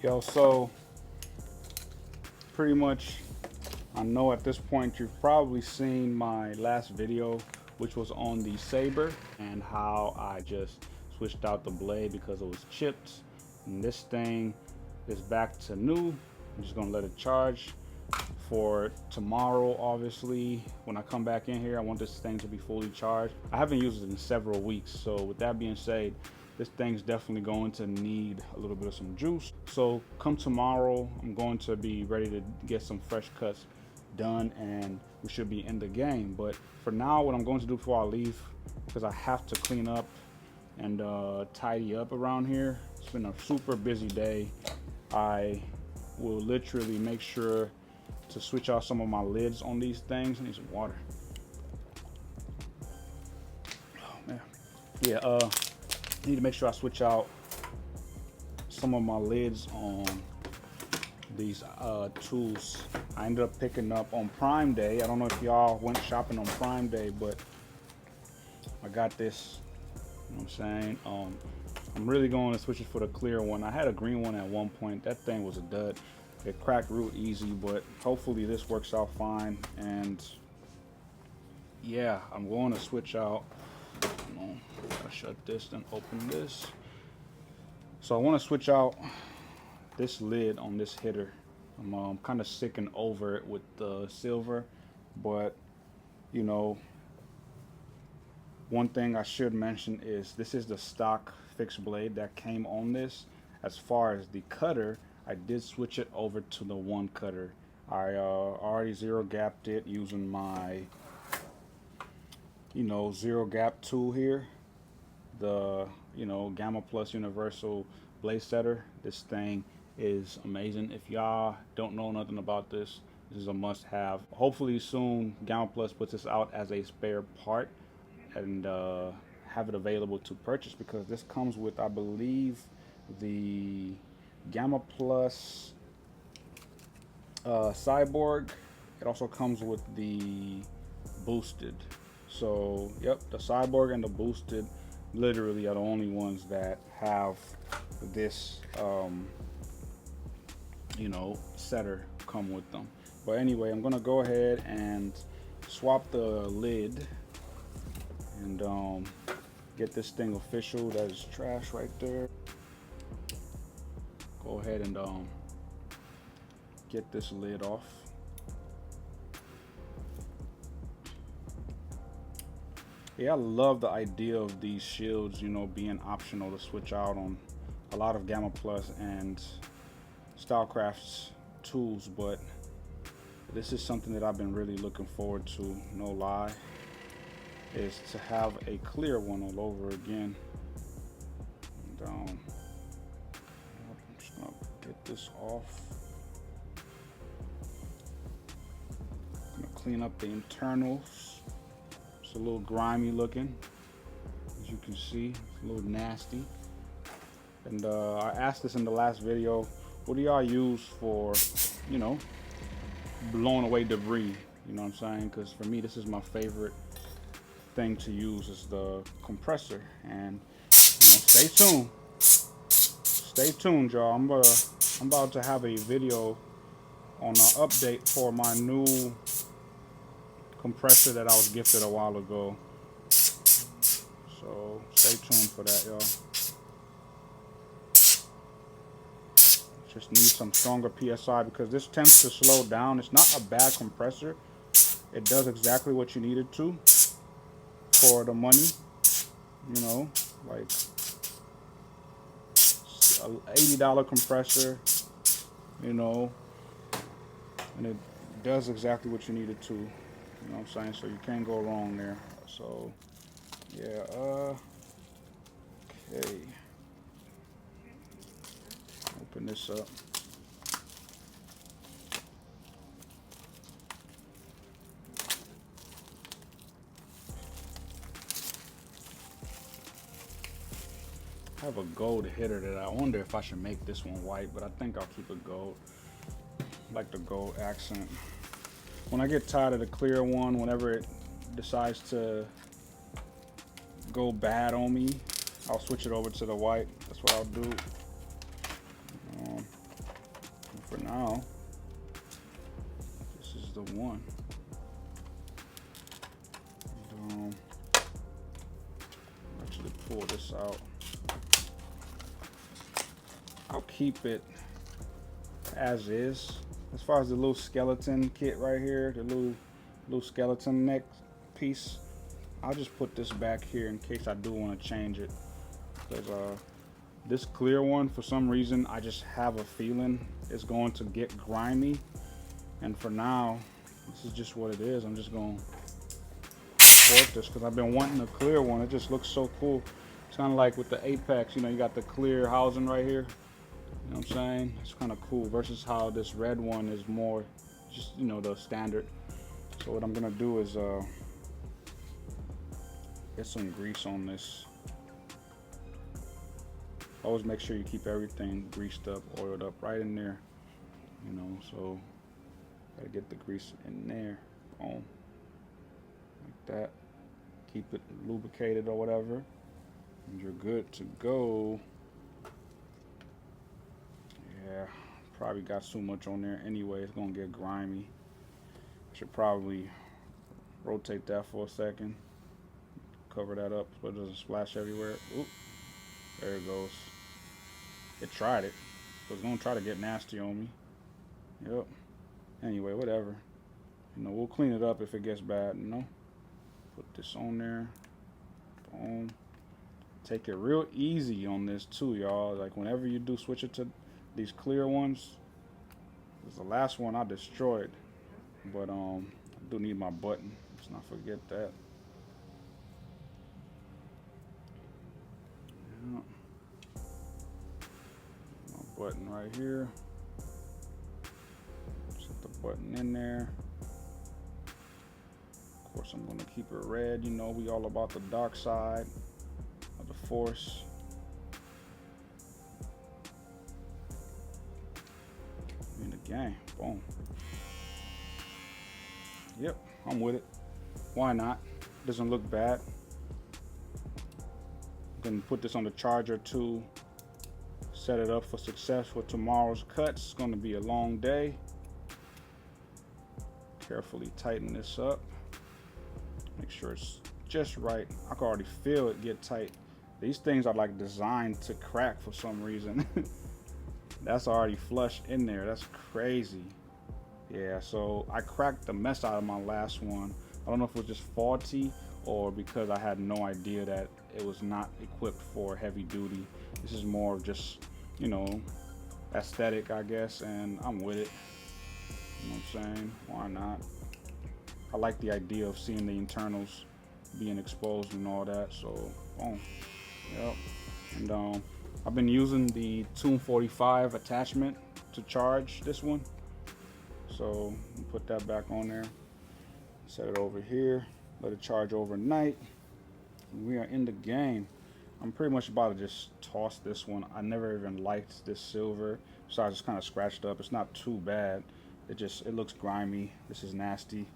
Yo, so pretty much, I know at this point you've probably seen my last video, which was on the Saber and how I just switched out the blade because it was chipped. And this thing is back to new. I'm just gonna let it charge for tomorrow. Obviously, when I come back in here, I want this thing to be fully charged. I haven't used it in several weeks, so with that being said, this thing's definitely going to need a little bit of some juice. So come tomorrow, I'm going to be ready to get some fresh cuts done and we should be in the game. But for now, what I'm going to do before I leave, because I have to clean up and tidy up around here. It's been a super busy day. I will literally make sure to switch out some of my lids on these things. I need some water. Oh man. Yeah, need to make sure I switch out some of my lids on these tools. I ended up picking up on Prime Day. I don't know if y'all went shopping on Prime Day, but I got this, you know what I'm saying? I'm really going to switch it for the clear one. I had a green one at one point. That thing was a dud. It cracked real easy, but hopefully this works out fine. And yeah, I'm going to switch out. Gotta shut this, then open this. So I want to switch out this lid on this hitter. I'm kind of sick and over it with the silver, but you know, one thing I should mention is this is the stock fixed blade that came on this. As far as the cutter, I did switch it over to the one cutter. I already zero gapped it using my, you know, zero gap tool here, the, you know, Gamma Plus Universal Blade Setter. This thing is amazing. If y'all don't know nothing about this, this is a must have. Hopefully soon Gamma Plus puts this out as a spare part and have it available to purchase, because this comes with, I believe, the Gamma Plus Cyborg. It also comes with the Boosted. So yep, the Cyborg and the Boosted literally are the only ones that have this you know, setter come with them. But anyway, I'm gonna go ahead and swap the lid and get this thing official. That is trash right there. Go ahead and get this lid off. Yeah, I love the idea of these shields, you know, being optional to switch out on a lot of Gamma Plus and Stylecraft's tools, but this is something that I've been really looking forward to, no lie, is to have a clear one all over again. And I'm just gonna get this off. I'm gonna clean up the internals. It's a little grimy looking, as you can see. It's a little nasty. And I asked this in the last video, what do y'all use for, you know, blowing away debris? You know what I'm saying? Because for me, this is my favorite thing to use, is the compressor. And you know, stay tuned. Stay tuned, y'all. I'm about to have a video on an update for my new compressor that I was gifted a while ago. So stay tuned for that, y'all. Just need some stronger PSI because this tends to slow down. It's not a bad compressor. It does exactly what you need it to for the money. You know, like an $80 compressor, you know, and it does exactly what you need it to. You know what I'm saying? So you can't go wrong there. So yeah, okay. Open this up. I have a gold hitter that I wonder if I should make this one white, but I think I'll keep it gold. I like the gold accent. When I get tired of the clear one, whenever it decides to go bad on me, I'll switch it over to the white. That's what I'll do. now this is the one. And, actually pull this out. I'll keep it as is. As far as the little skeleton kit right here, the little skeleton neck piece, I'll just put this back here in case I do want to change it. Because this clear one, for some reason, I just have a feeling it's going to get grimy. And for now, this is just what it is. I'm just going to support this because I've been wanting a clear one. It just looks so cool. It's kind of like with the Apex, you know, you got the clear housing right here. You know what I'm saying? It's kind of cool versus how this red one is more just, you know, the standard. So what I'm gonna do is get some grease on this. Always make sure you keep everything greased up, oiled up right in there. You know, so gotta get the grease in there. Boom. Like that. Keep it lubricated or whatever. And you're good to go. Yeah, probably got too much on there anyway. It's gonna get grimy. Should probably rotate that for a second. Cover that up so it doesn't splash everywhere. Oop, there it goes. It tried it. So it's gonna try to get nasty on me. Yep. Anyway, whatever. You know, we'll clean it up if it gets bad, you know. Put this on there. Boom. Take it real easy on this too, y'all. Like whenever you do switch it to these clear ones, this is the last one I destroyed, but I do need my button. Let's not forget that. Yeah. My button right here. Set the button in there. Of course, I'm gonna keep it red. You know, we all about the dark side of the force. In the game. Boom. Yep, I'm with it. Why not? Doesn't look bad. Gonna put this on the charger to set it up for success for tomorrow's cuts. It's gonna be a long day. Carefully tighten this up. Make sure it's just right. I can already feel it get tight. These things are like designed to crack for some reason. That's already flush in there. That's crazy. Yeah, so I cracked the mess out of my last one. I don't know if it was just faulty or because I had no idea that it was not equipped for heavy duty. This is more of just, you know, aesthetic, I guess, and I'm with it. You know what I'm saying? Why not? I like the idea of seeing the internals being exposed and all that, so boom. Yep. And I've been using the Tune 45 attachment to charge this one. So put that back on there. Set it over here. Let it charge overnight. We are in the game. I'm pretty much about to just toss this one. I never even liked this silver, so I just kind of scratched up. It's not too bad. It looks grimy. This is nasty.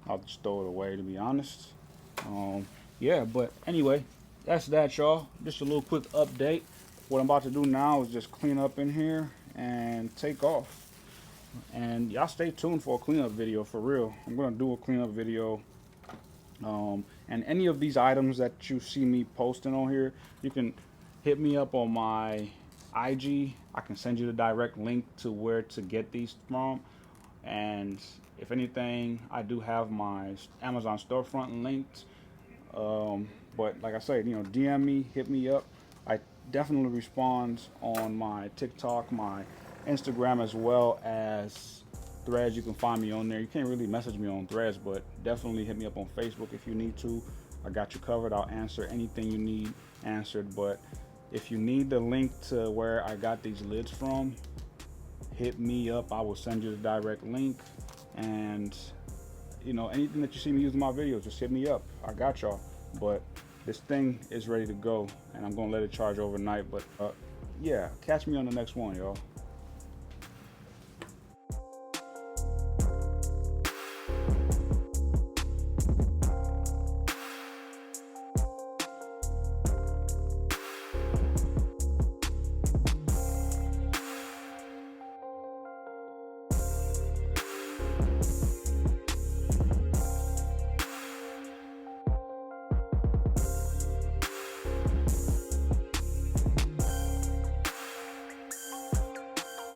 I'll just throw it away, to be honest. Yeah, but anyway, that's that, y'all. Just a little quick update. What I'm about to do now is just clean up in here and take off. And y'all stay tuned for a cleanup video, for real. I'm gonna do a cleanup video. And any of these items that you see me posting on here, you can hit me up on my IG. I can send you the direct link to where to get these from. And if anything, I do have my Amazon storefront linked. But like I said, you know, DM me, hit me up. I definitely respond on my TikTok, my Instagram, as well as Threads. You can find me on there. You can't really message me on Threads, but definitely hit me up on Facebook if you need to. I got you covered. I'll answer anything you need answered. But if you need the link to where I got these lids from, hit me up. I will send you the direct link. And you know, anything that you see me using my videos, just hit me up. I got y'all. But this thing is ready to go, and I'm gonna let it charge overnight. But yeah, catch me on the next one, y'all.